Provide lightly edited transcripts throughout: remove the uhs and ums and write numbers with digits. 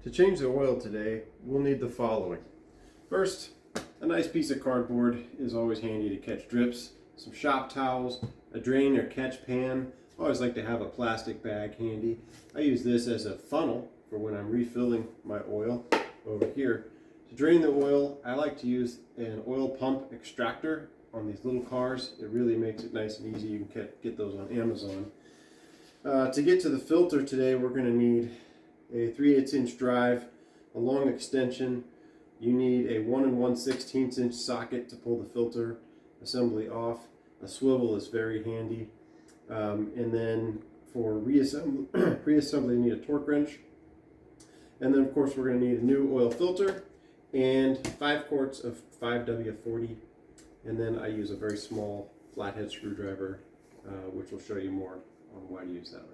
To change the oil today, we'll need the following. First, a nice piece of cardboard is always handy to catch drips, some shop towels, a drain or catch pan. I always like to have a plastic bag handy. I use this as a funnel for when I'm refilling my oil over here. To drain the oil, I like to use an oil pump extractor on these little cars. It really makes it nice and easy. You can get those on Amazon. To get to the filter today, we're going to need a 3/8 inch drive, a long extension. You need a 1 1/16 inch socket to pull the filter assembly off. A swivel is very handy. And then for pre-assembly, you need a torque wrench. And then of course we're going to need a new oil filter and 5 quarts of 5W40. And then I use a very small flathead screwdriver, which will show you more on why to use that later.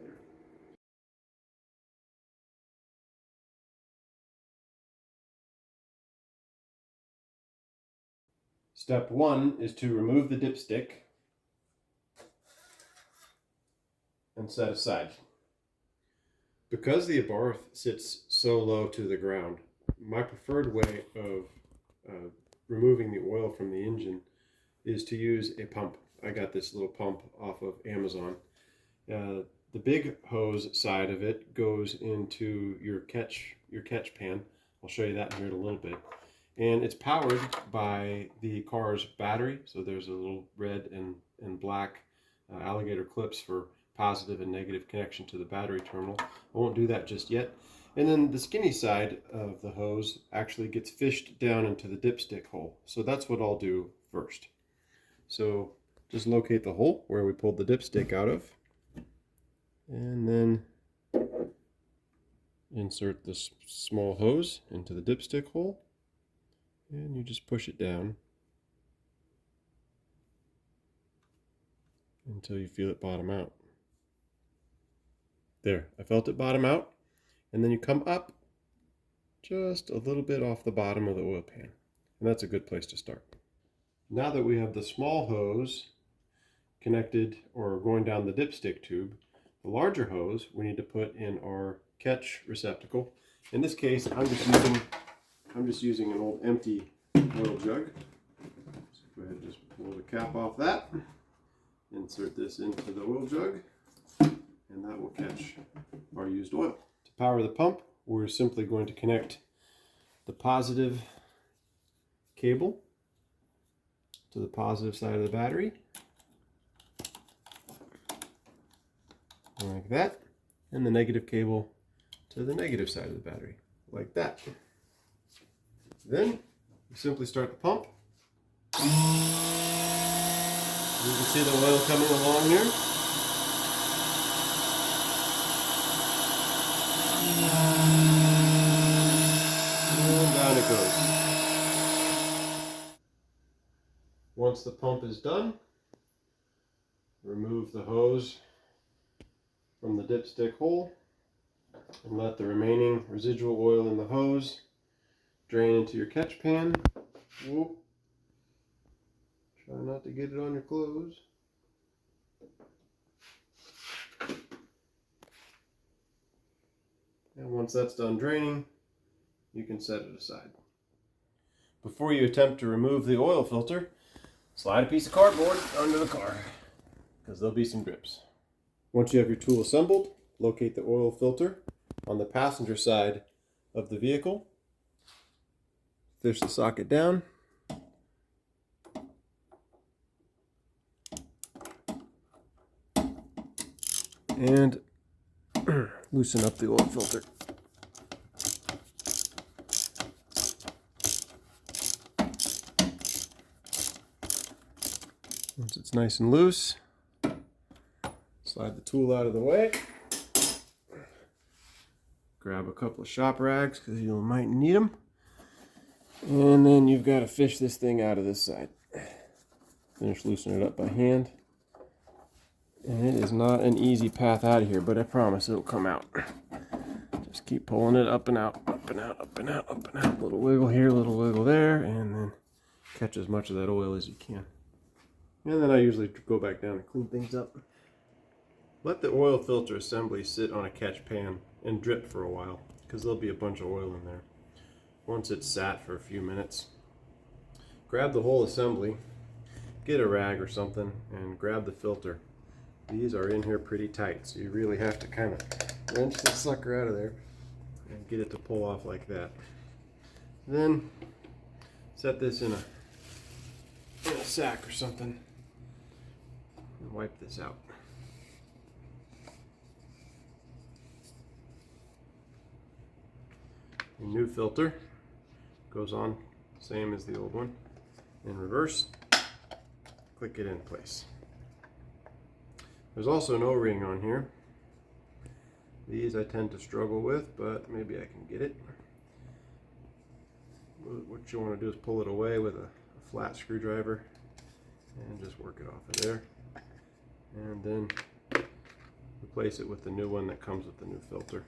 Step 1 is to remove the dipstick and set aside. Because the Abarth sits so low to the ground, my preferred way of removing the oil from the engine is to use a pump. I got this little pump off of Amazon. The big hose side of it goes into your catch pan. I'll show you that here in a little bit. And it's powered by the car's battery. So there's a little red and black alligator clips for positive and negative connection to the battery terminal. I won't do that just yet. And then the skinny side of the hose actually gets fished down into the dipstick hole. So that's what I'll do first. So just locate the hole where we pulled the dipstick out of, and then insert this small hose into the dipstick hole, and you just push it down until you feel it bottom out. There, I felt it bottom out. And then you come up just a little bit off the bottom of the oil pan. And that's a good place to start. Now that we have the small hose connected or going down the dipstick tube, the larger hose we need to put in our catch receptacle. In this case, I'm just using an old empty oil jug. So go ahead and just pull the cap off that. Insert this into the oil jug, and that will catch our used oil. To power the pump, we're simply going to connect the positive cable to the positive side of the battery, like that, and the negative cable to the negative side of the battery, like that. Then you simply start the pump. You can see the oil coming along here. And down it goes. Once the pump is done, remove the hose from the dipstick hole and let the remaining residual oil in the hose drain into your catch pan. Whoop. Try not to get it on your clothes. And once that's done draining, you can set it aside. Before you attempt to remove the oil filter, slide a piece of cardboard under the car, because there'll be some drips. Once you have your tool assembled, locate the oil filter on the passenger side of the vehicle. Fish the socket down. And loosen up the oil filter. Once it's nice and loose, slide the tool out of the way. Grab a couple of shop rags because you might need them. And then you've got to fish this thing out of this side. Finish loosening it up by hand. And it is not an easy path out of here, but I promise it'll come out. Just keep pulling it up and out, up and out, up and out, up and out. Little wiggle here, little wiggle there, and then catch as much of that oil as you can. And then I usually go back down and clean things up. Let the oil filter assembly sit on a catch pan and drip for a while, because there'll be a bunch of oil in there. Once it's sat for a few minutes, grab the whole assembly, get a rag or something, and grab the filter. These are in here pretty tight, so you really have to kind of wrench this sucker out of there and get it to pull off like that. Then set this in a sack or something and wipe this out. Your new filter goes on same as the old one. In reverse, click it in place. There's also an O-ring on here. These I tend to struggle with, but maybe I can get it. What you want to do is pull it away with a flat screwdriver and just work it off of there. And then replace it with the new one that comes with the new filter.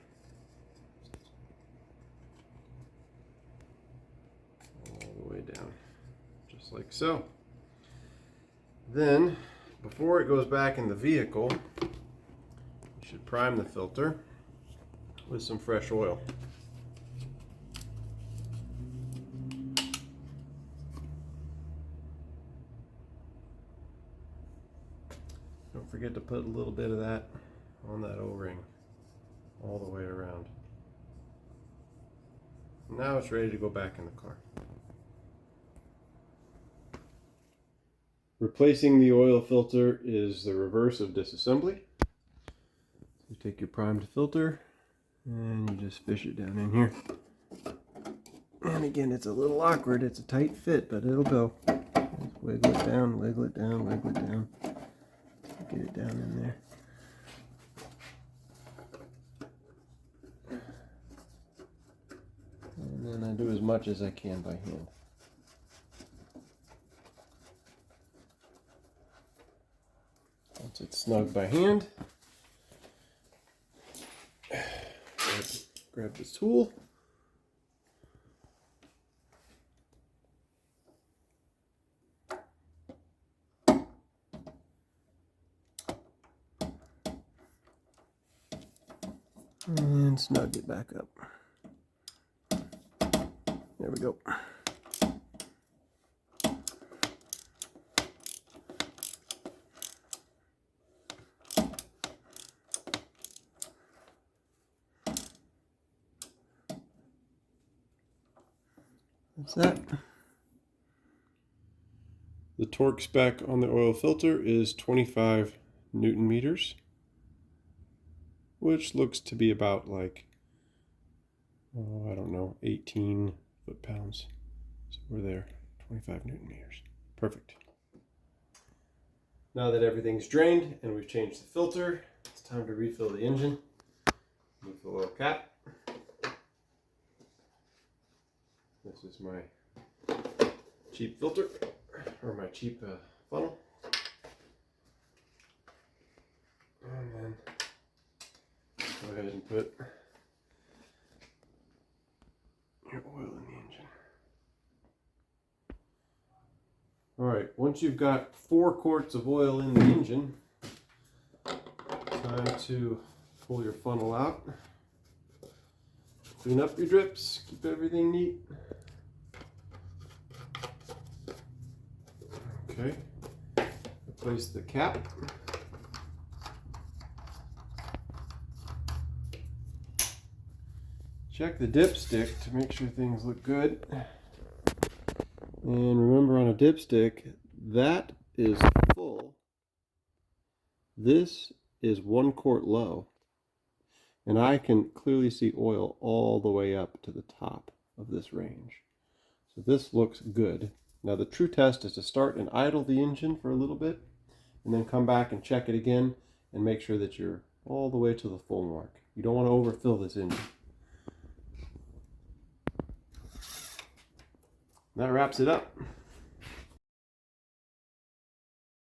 All the way down, just like so. Then, before it goes back in the vehicle, you should prime the filter with some fresh oil. Don't forget to put a little bit of that on that O-ring all the way around. Now it's ready to go back in the car. Replacing the oil filter is the reverse of disassembly. You take your primed filter and you just fish it down in here. And again, it's a little awkward. It's a tight fit, but it'll go. Just wiggle it down, wiggle it down, wiggle it down. Get it down in there. And then I do as much as I can by hand. Once it's snug by hand, grab this tool. And snug it back up. There we go. That's that. The torque spec on the oil filter is 25 Newton meters, which looks to be about like, oh, I don't know, 18 foot-pounds. So we're there, 25 Newton meters. Perfect. Now that everything's drained and we've changed the filter, it's time to refill the engine. Move the little cap. This is my cheap filter, or my cheap funnel. And then go ahead and put your oil in the engine. Alright, once you've got 4 quarts of oil in the engine, time to pull your funnel out. Clean up your drips, keep everything neat. Okay, replace the cap. Check the dipstick to make sure things look good. And remember, on a dipstick, that is full. This is 1 quart low. And I can clearly see oil all the way up to the top of this range. So this looks good. Now the true test is to start and idle the engine for a little bit, and then come back and check it again and make sure that you're all the way to the full mark. You don't want to overfill this engine. That wraps it up.